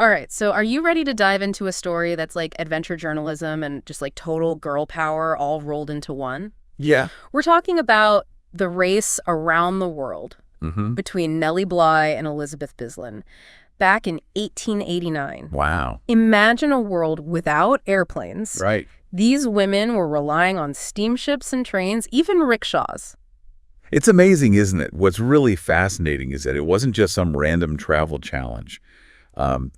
All right, so are you ready to dive into a story that's like adventure journalism and just like total girl power all rolled into one? Yeah. We're talking about the race around the world between Nellie Bly and Elizabeth Bisland back in 1889. Wow. Imagine a world without airplanes. Right. These women were relying on steamships and trains, even rickshaws. It's amazing, isn't it? What's really fascinating is that it wasn't just some random travel challenge.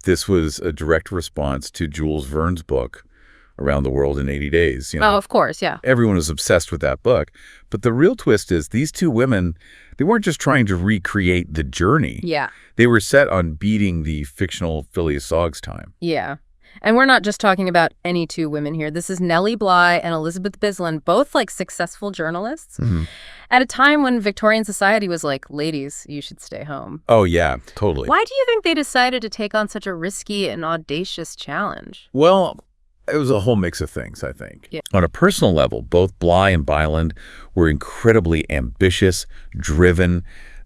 This was a direct response to Jules Verne's book, Around the World in 80 Days. Oh, of course, yeah. Everyone was obsessed with that book. But the real twist is these two women, they weren't just trying to recreate the journey. Yeah. They were set on beating the fictional Phileas Fogg's time. Yeah. And we're not just talking about any two women here. This is Nellie Bly and Elizabeth Bisland, both like successful journalists, at a time when Victorian society was like, ladies, you should stay home. Oh, yeah, totally. Why do you think they decided to take on such a risky and audacious challenge? Well, it was a whole mix of things, I think. Yeah. On a personal level, both Bly and Bisland were incredibly ambitious, driven.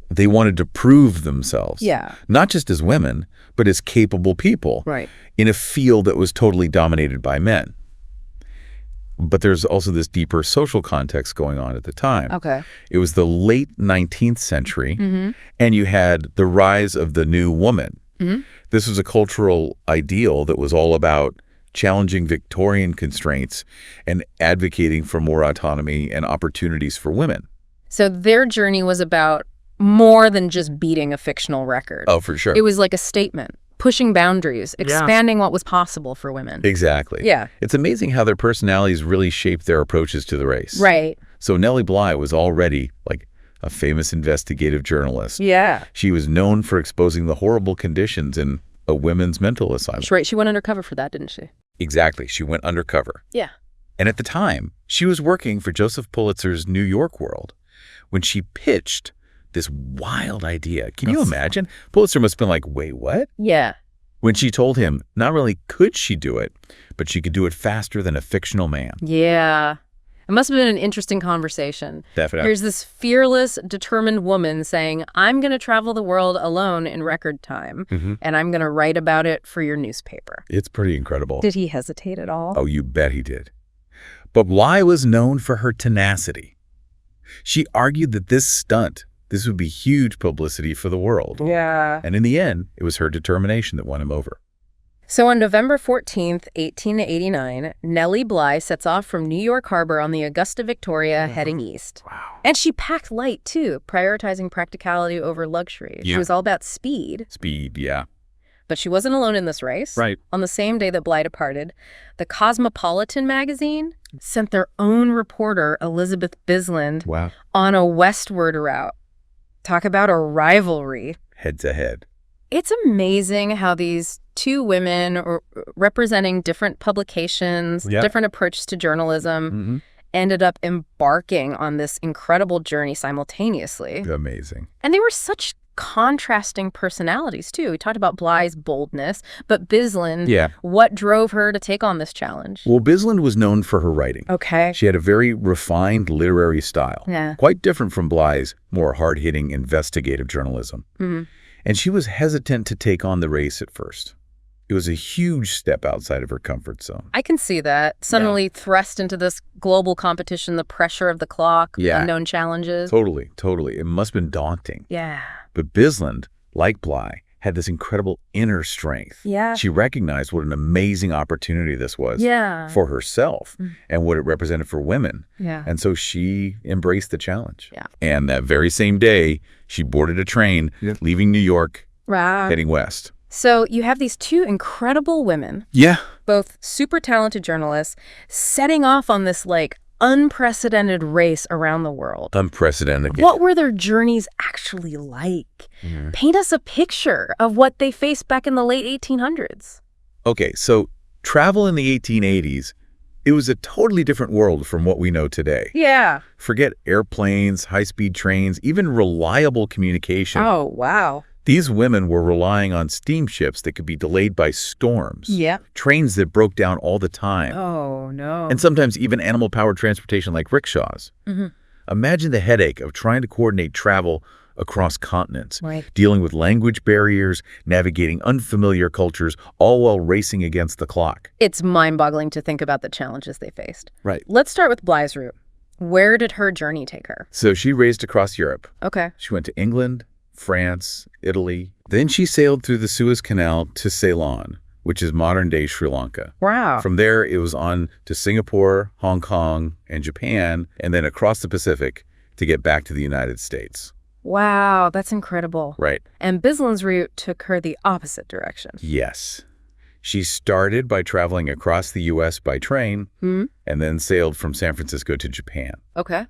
They wanted to prove themselves. Yeah. Not just as women, but as capable people. Right. In a field that was totally dominated by men. But there's also this deeper social context going on at the time. Okay. It was the late 19th century, and you had the rise of the new woman. This was a cultural ideal that was all about challenging Victorian constraints and advocating for more autonomy and opportunities for women. So their journey was about more than just beating a fictional record. Oh, for sure. It was like a statement, pushing boundaries, expanding what was possible for women. Exactly. Yeah. It's amazing how their personalities really shaped their approaches to the race. Right. So Nellie Bly was already like a famous investigative journalist. Yeah. She was known for exposing the horrible conditions in a women's mental asylum. Right. She went undercover for that, didn't she? Exactly. She went undercover. Yeah. And at the time, she was working for Joseph Pulitzer's New York World when she pitched this wild idea. Can you imagine? Pulitzer must have been like, wait, what? Yeah. When she told him not only could she do it, but she could do it faster than a fictional man. Yeah. It must have been an interesting conversation. Definitely. Here's this fearless, determined woman saying, I'm going to travel the world alone in record time, and I'm going to write about it for your newspaper. It's pretty incredible. Did he hesitate at all? Oh, you bet he did. But Bly was known for her tenacity. She argued that this would be huge publicity for the world. Yeah. And in the end, it was her determination that won him over. So on November 14th, 1889, Nellie Bly sets off from New York Harbor on the Augusta Victoria heading east. Wow. And she packed light, too, prioritizing practicality over luxury. Yeah. She was all about speed. Speed, yeah. But she wasn't alone in this race. Right. On the same day that Bly departed, the Cosmopolitan magazine sent their own reporter, Elizabeth Bisland, on a westward route. Talk about a rivalry. Head to head. It's amazing how these two women representing different publications, different approaches to journalism, ended up embarking on this incredible journey simultaneously. Amazing. And they were such contrasting personalities, too. We talked about Bly's boldness, but Bisland, what drove her to take on this challenge? Well, Bisland was known for her writing. Okay. She had a very refined literary style, quite different from Bly's more hard-hitting investigative journalism. And she was hesitant to take on the race at first. It was a huge step outside of her comfort zone. I can see that. Suddenly thrust into this global competition, the pressure of the clock, unknown challenges. Totally, totally. It must have been daunting. Yeah. But Bisland, like Bly, had this incredible inner strength. Yeah. She recognized what an amazing opportunity this was for herself and what it represented for women. Yeah. And so she embraced the challenge. Yeah. And that very same day, she boarded a train leaving New York, heading west. So you have these two incredible women, both super talented journalists, setting off on this like unprecedented race around the world. Unprecedented. What were their journeys actually like? Paint us a picture of what they faced back in the late 1800s. Okay, so travel in the 1880s, it was a totally different world from what we know today. Yeah. Forget airplanes, high-speed trains, even reliable communication. Oh, wow. These women were relying on steamships that could be delayed by storms. Yeah. Trains that broke down all the time. Oh, no. And sometimes even animal-powered transportation like rickshaws. Imagine the headache of trying to coordinate travel across continents, Right. dealing with language barriers, navigating unfamiliar cultures, all while racing against the clock. It's mind-boggling to think about the challenges they faced. Right. Let's start with Bly's route. Where did her journey take her? So she raced across Europe. Okay. She went to England, France, Italy. Then she sailed through the Suez Canal to Ceylon, which is modern-day Sri Lanka. Wow. From there, it was on to Singapore, Hong Kong, and Japan, and then across the Pacific to get back to the United States. Wow, that's incredible. Right. And Bisland's route took her the opposite direction. Yes. She started by traveling across the U.S. by train and then sailed from San Francisco to Japan. Okay.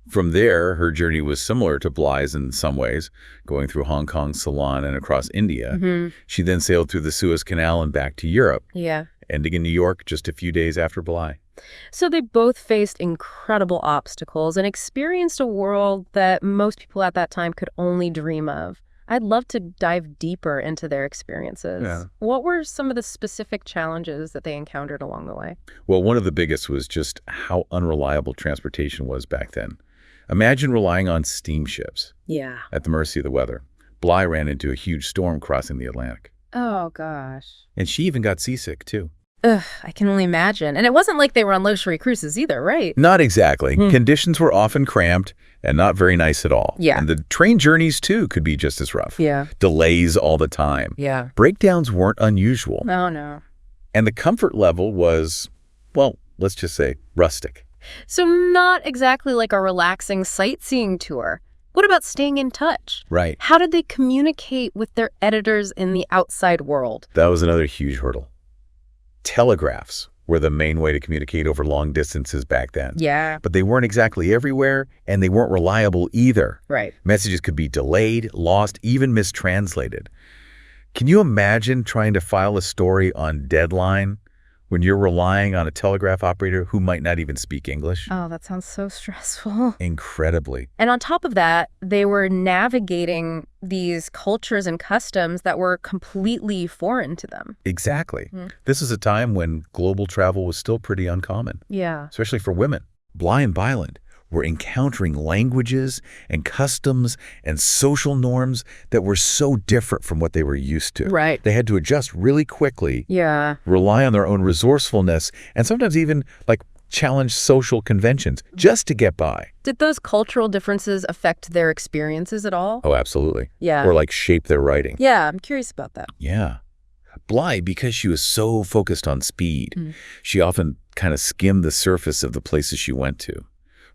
From there, her journey was similar to Bly's in some ways, going through Hong Kong, Ceylon, and across India. She then sailed through the Suez Canal and back to Europe, ending in New York just a few days after Bly. So they both faced incredible obstacles and experienced a world that most people at that time could only dream of. I'd love to dive deeper into their experiences. Yeah. What were some of the specific challenges that they encountered along the way? Well, one of the biggest was just how unreliable transportation was back then. Imagine relying on steamships at the mercy of the weather. Bly ran into a huge storm crossing the Atlantic. Oh, gosh. And she even got seasick, too. Ugh, I can only imagine. And it wasn't like they were on luxury cruises either, right? Not exactly. Conditions were often cramped and not very nice at all. Yeah. And the train journeys, too, could be just as rough. Yeah. Delays all the time. Yeah. Breakdowns weren't unusual. Oh, no. And the comfort level was, well, let's just say rustic. So not exactly like a relaxing sightseeing tour. What about staying in touch? Right. How did they communicate with their editors in the outside world? That was another huge hurdle. Telegraphs were the main way to communicate over long distances back then. Yeah. But they weren't exactly everywhere, and they weren't reliable either. Right. Messages could be delayed, lost, even mistranslated. Can you imagine trying to file a story on deadline when you're relying on a telegraph operator who might not even speak English? Oh, that sounds so stressful. Incredibly. And on top of that, they were navigating these cultures and customs that were completely foreign to them. Exactly. This is a time when global travel was still pretty uncommon. Yeah. Especially for women. Bly and Bisland were encountering languages and customs and social norms that were so different from what they were used to. Right. They had to adjust really quickly, Yeah. rely on their own resourcefulness, and sometimes even challenge social conventions just to get by. Did those cultural differences affect their experiences at all? Oh, absolutely. Yeah. Or shape their writing. Yeah, I'm curious about that. Yeah. Bly, because she was so focused on speed, she often kind of skimmed the surface of the places she went to.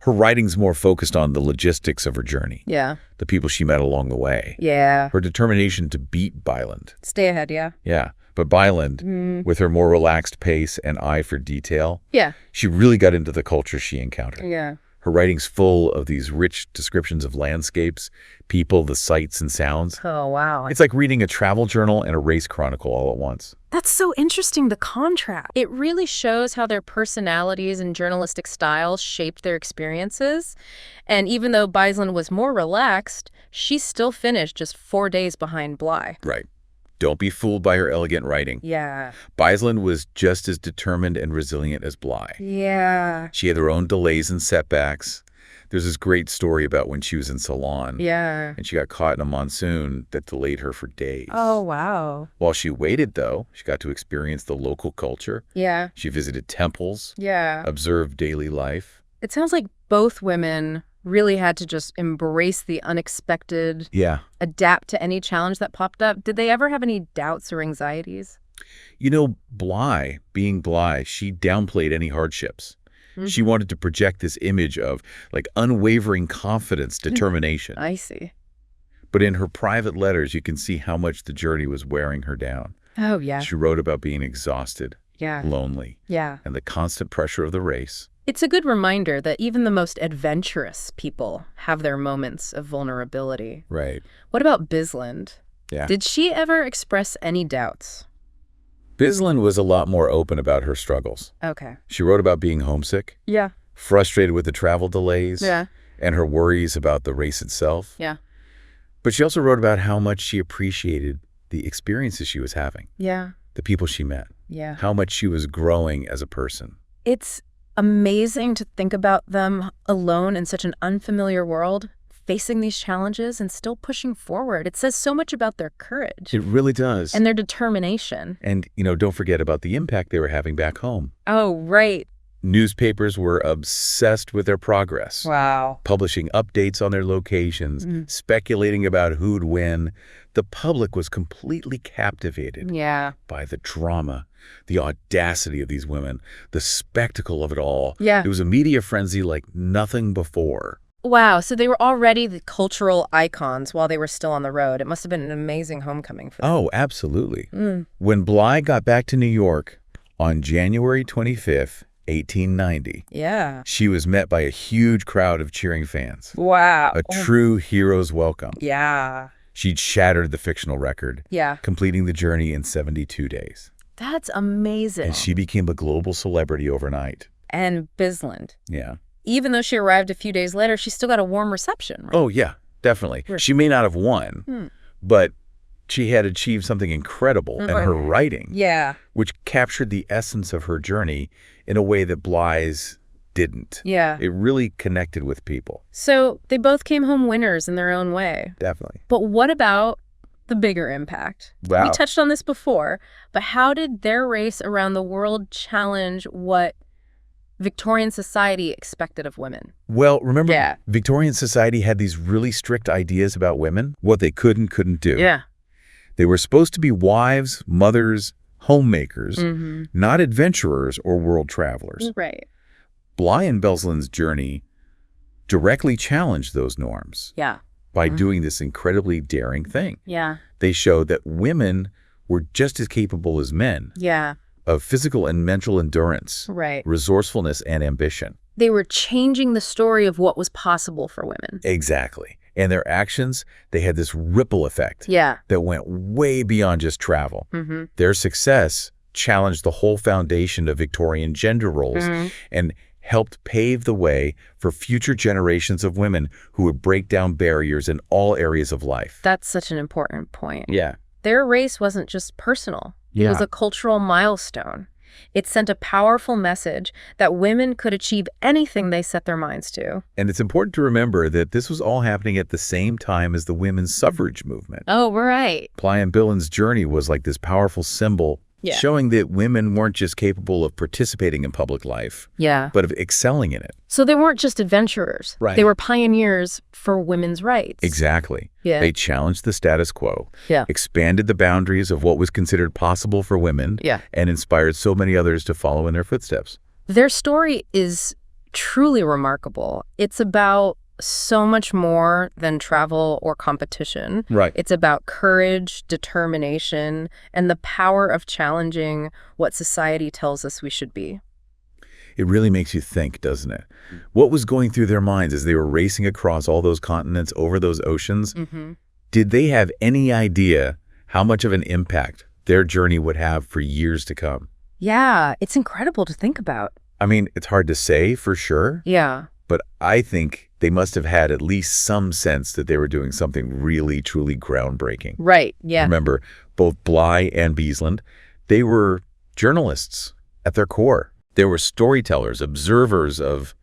Her writing's more focused on the logistics of her journey, Yeah. the people she met along the way, Yeah. her determination to beat Bisland. Stay ahead, yeah. Yeah, but Bisland, with her more relaxed pace and eye for detail, Yeah. she really got into the culture she encountered. Yeah. Her writing's full of these rich descriptions of landscapes, people, the sights and sounds. Oh, wow. It's like reading a travel journal and a race chronicle all at once. That's so interesting, the contrast. It really shows how their personalities and journalistic styles shaped their experiences. And even though Bisland was more relaxed, she still finished just 4 days behind Bly. Right. Don't be fooled by her elegant writing. Yeah. Bisland was just as determined and resilient as Bly. Yeah. She had her own delays and setbacks. There's this great story about when she was in Ceylon. Yeah. And she got caught in a monsoon that delayed her for days. Oh, wow. While she waited, though, she got to experience the local culture. Yeah. She visited temples, Yeah. observed daily life. It sounds like both women really had to just embrace the unexpected, Yeah. adapt to any challenge that popped up. Did they ever have any doubts or anxieties? You know, Bly, being Bly, she downplayed any hardships. She wanted to project this image of unwavering confidence, determination. I see. But in her private letters, you can see how much the journey was wearing her down. Oh, yeah. She wrote about being exhausted, Yeah. lonely, Yeah. and the constant pressure of the race. It's a good reminder that even the most adventurous people have their moments of vulnerability. Right. What about Bisland? Yeah. Did she ever express any doubts? Bisland was a lot more open about her struggles. Okay. She wrote about being homesick, Yeah. frustrated with the travel delays, Yeah. and her worries about the race itself. Yeah. But she also wrote about how much she appreciated the experiences she was having, Yeah. the people she met, Yeah. how much she was growing as a person. It's amazing to think about them alone in such an unfamiliar world, facing these challenges and still pushing forward. It says so much about their courage. It really does. And their determination. And, don't forget about the impact they were having back home. Oh, right. Newspapers were obsessed with their progress. Wow. Publishing updates on their locations, speculating about who'd win. The public was completely captivated by the drama, the audacity of these women, the spectacle of it all. Yeah. It was a media frenzy like nothing before. Wow. So they were already the cultural icons while they were still on the road. It must have been an amazing homecoming for them. Oh, absolutely. When Bly got back to New York on January 25th, 1890. Yeah. She was met by a huge crowd of cheering fans. Wow. A true hero's welcome. Yeah. She'd shattered the fictional record, Yeah. completing the journey in 72 days. That's amazing. And she became a global celebrity overnight. And Bisland. Yeah. Even though she arrived a few days later, she still got a warm reception, right? Oh, yeah, definitely. She may not have won, but she had achieved something incredible in her writing, which captured the essence of her journey in a way that Bly's didn't. Yeah. It really connected with people. So they both came home winners in their own way. Definitely. But what about the bigger impact? Wow. We touched on this before, but how did their race around the world challenge what Victorian society expected of women? Well, remember, Victorian society had these really strict ideas about women, what they could and couldn't do. Yeah. They were supposed to be wives, mothers, homemakers, not adventurers or world travelers. Right. Bly and Bisland's journey directly challenged those norms by doing this incredibly daring thing. Yeah. They showed that women were just as capable as men of physical and mental endurance, resourcefulness, and ambition. They were changing the story of what was possible for women. Exactly. And their actions, they had this ripple effect that went way beyond just travel. Their success challenged the whole foundation of Victorian gender roles and helped pave the way for future generations of women who would break down barriers in all areas of life. That's such an important point. Yeah. Their race wasn't just personal. It was a cultural milestone. It sent a powerful message that women could achieve anything they set their minds to. And it's important to remember that this was all happening at the same time as the women's suffrage movement. Oh, right. Bly and Bisland's journey was like this powerful symbol showing that women weren't just capable of participating in public life, but of excelling in it. So they weren't just adventurers. Right. They were pioneers for women's rights. Exactly. Yeah. They challenged the status quo, expanded the boundaries of what was considered possible for women, and inspired so many others to follow in their footsteps. Their story is truly remarkable. It's about so much more than travel or competition. Right. It's about courage, determination, and the power of challenging what society tells us we should be. It really makes you think, doesn't it? What was going through their minds as they were racing across all those continents, over those oceans? Did they have any idea how much of an impact their journey would have for years to come? Yeah, it's incredible to think about. I mean, it's hard to say for sure. Yeah. But I think they must have had at least some sense that they were doing something really, truly groundbreaking. Right, yeah. Remember, both Bly and Bisland, they were journalists at their core. They were storytellers, observers of,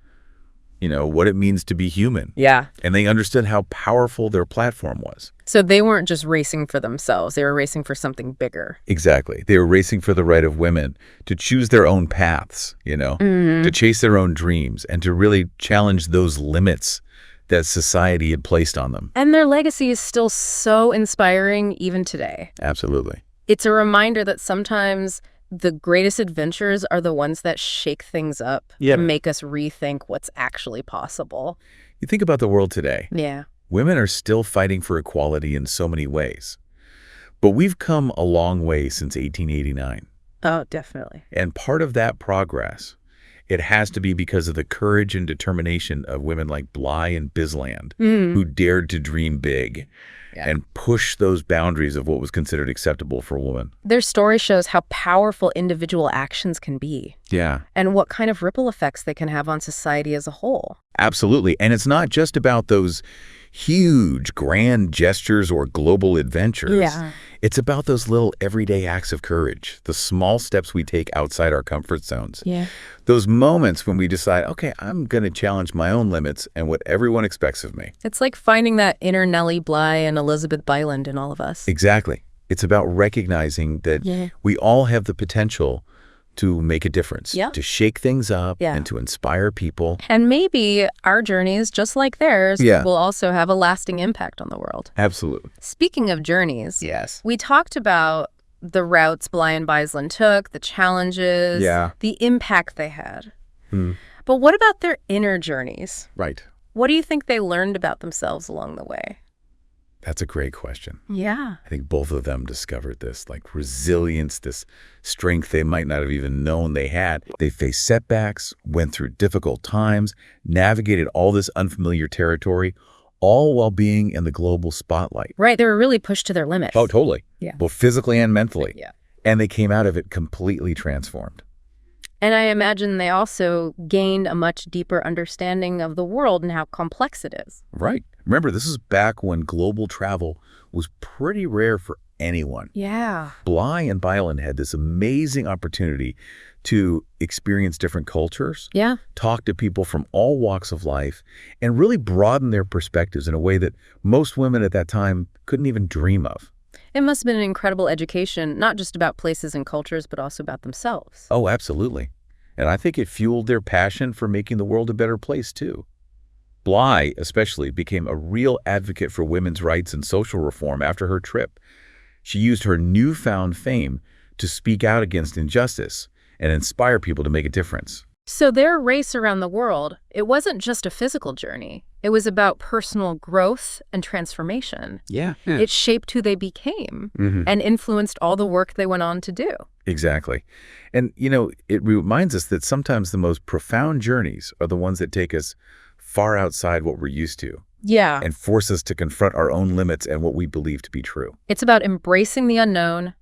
what it means to be human. Yeah. And they understood how powerful their platform was. So they weren't just racing for themselves. They were racing for something bigger. Exactly. They were racing for the right of women to choose their own paths, to chase their own dreams and to really challenge those limits that society had placed on them. And their legacy is still so inspiring even today. Absolutely. It's a reminder that sometimes the greatest adventures are the ones that shake things up and make us rethink what's actually possible. You think about the world today. Yeah. Women are still fighting for equality in so many ways. But we've come a long way since 1889. Oh, definitely. And part of that progress, it has to be because of the courage and determination of women like Bly and Bisland, who dared to dream big and push those boundaries of what was considered acceptable for a woman. Their story shows how powerful individual actions can be. Yeah. And what kind of ripple effects they can have on society as a whole. Absolutely. And it's not just about those huge, grand gestures or global adventures. Yeah. It's about those little everyday acts of courage, the small steps we take outside our comfort zones. Yeah. Those moments when we decide, okay, I'm going to challenge my own limits and what everyone expects of me. It's like finding that inner Nellie Bly and Elizabeth Bisland in all of us. Exactly. It's about recognizing that we all have the potential to make a difference, to shake things up and to inspire people. And maybe our journeys, just like theirs, will also have a lasting impact on the world. Absolutely. Speaking of journeys, we talked about the routes Bly and Bisland took, the challenges, the impact they had. But what about their inner journeys? Right. What do you think they learned about themselves along the way? That's a great question. Yeah. I think both of them discovered this, like resilience, this strength they might not have even known they had. They faced setbacks, went through difficult times, navigated all this unfamiliar territory, all while being in the global spotlight. Right. They were really pushed to their limits. Oh, totally. Yeah. Both physically and mentally. Yeah. And they came out of it completely transformed. And I imagine they also gained a much deeper understanding of the world and how complex it is. Right. Remember, this is back when global travel was pretty rare for anyone. Yeah. Bly and Bisland had this amazing opportunity to experience different cultures, talk to people from all walks of life, and really broaden their perspectives in a way that most women at that time couldn't even dream of. It must have been an incredible education, not just about places and cultures, but also about themselves. Oh, absolutely. And I think it fueled their passion for making the world a better place, too. Bly, especially, became a real advocate for women's rights and social reform after her trip. She used her newfound fame to speak out against injustice and inspire people to make a difference. So their race around the world, it wasn't just a physical journey. It was about personal growth and transformation. Yeah. It shaped who they became and influenced all the work they went on to do. Exactly. And, you know, it reminds us that sometimes the most profound journeys are the ones that take us far outside what we're used to. Yeah. And force us to confront our own limits and what we believe to be true. It's about embracing the unknown,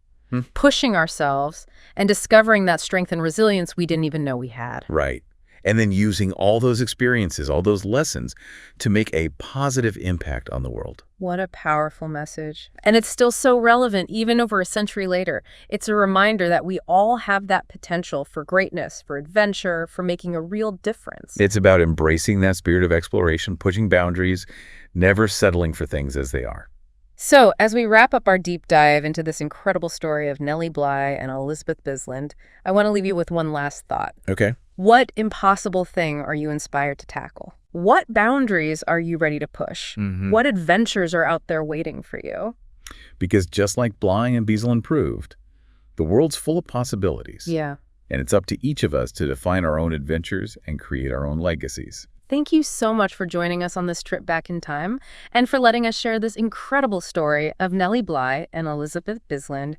pushing ourselves, and discovering that strength and resilience we didn't even know we had. Right. And then using all those experiences, all those lessons to make a positive impact on the world. What a powerful message. And it's still so relevant even over a century later. It's a reminder that we all have that potential for greatness, for adventure, for making a real difference. It's about embracing that spirit of exploration, pushing boundaries, never settling for things as they are. So, as we wrap up our deep dive into this incredible story of Nellie Bly and Elizabeth Bisland, I want to leave you with one last thought. Okay. What impossible thing are you inspired to tackle? What boundaries are you ready to push? What adventures are out there waiting for you? Because just like Bly and Bisland proved, the world's full of possibilities. Yeah. And it's up to each of us to define our own adventures and create our own legacies. Thank you so much for joining us on this trip back in time and for letting us share this incredible story of Nellie Bly and Elizabeth Bisland.